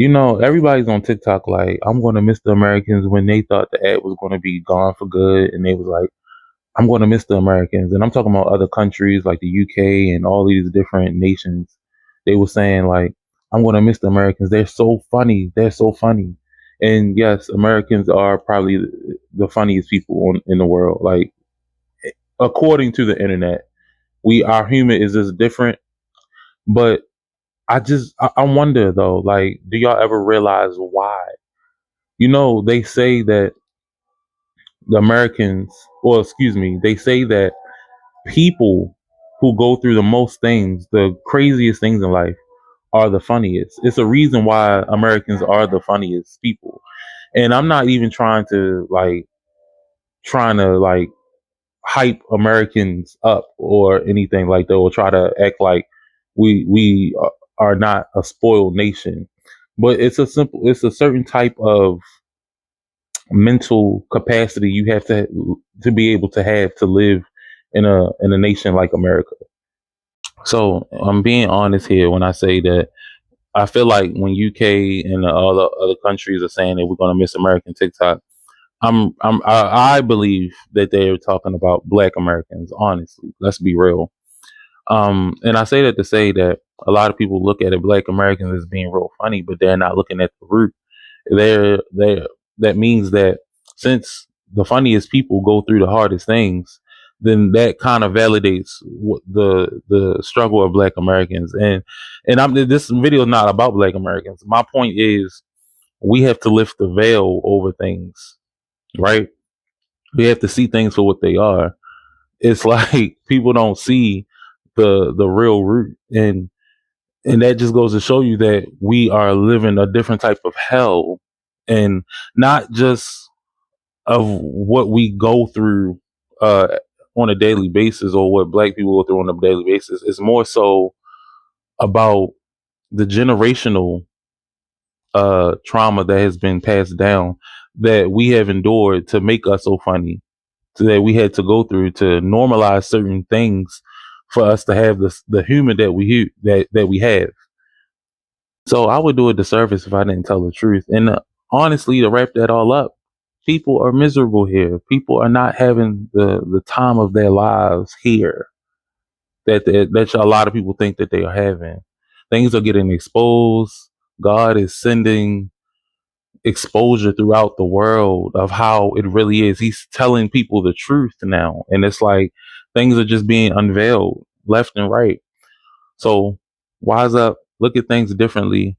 Everybody's on TikTok like, I'm going to miss the Americans when they thought the ad was going to be gone for good. And they was like, I'm going to miss the Americans. And I'm talking about other countries like the UK and all these different nations. They were saying like, I'm going to miss the Americans. They're so funny. They're so funny. And yes, Americans are probably the funniest people in the world. Like, according to the internet, our humor is just different. But I wonder though, like, do y'all ever realize why? They say that the Americans, well, excuse me, they say that people who go through the most things, the craziest things in life, are the funniest. It's a reason why Americans are the funniest people. And I'm not even trying to hype Americans up or anything like that, or try to act like we are not a spoiled nation. But it's a certain type of mental capacity you have to be able to have to live in a nation like America. So I'm being honest here when I say that I feel like when UK and all the other countries are saying that we're going to miss American TikTok, I believe that they're talking about Black Americans. Honestly, let's be real. And I say that to say that a lot of people look at it, Black Americans, as being real funny, but they're not looking at the root. They're that means that since the funniest people go through the hardest things, then that kind of validates the struggle of Black Americans. And this video is not about Black Americans. My point is we have to lift the veil over things, right? We have to see things for what they are. It's like people don't see the real root, and that just goes to show you that we are living a different type of hell, and not just of what we go through uh on a daily basis, or what Black people go through on a daily basis. It's more so about the generational trauma that has been passed down, that we have endured to make us so funny, so that we had to go through to normalize certain things for us to have the humor that we have. So I would do a disservice if I didn't tell the truth. And honestly, to wrap that all up, people are miserable here. People are not having the time of their lives here that a lot of people think that they are having. Things are getting exposed. God is sending exposure throughout the world of how it really is. He's telling people the truth now. And it's like things are just being unveiled left and right. So wise up, look at things differently,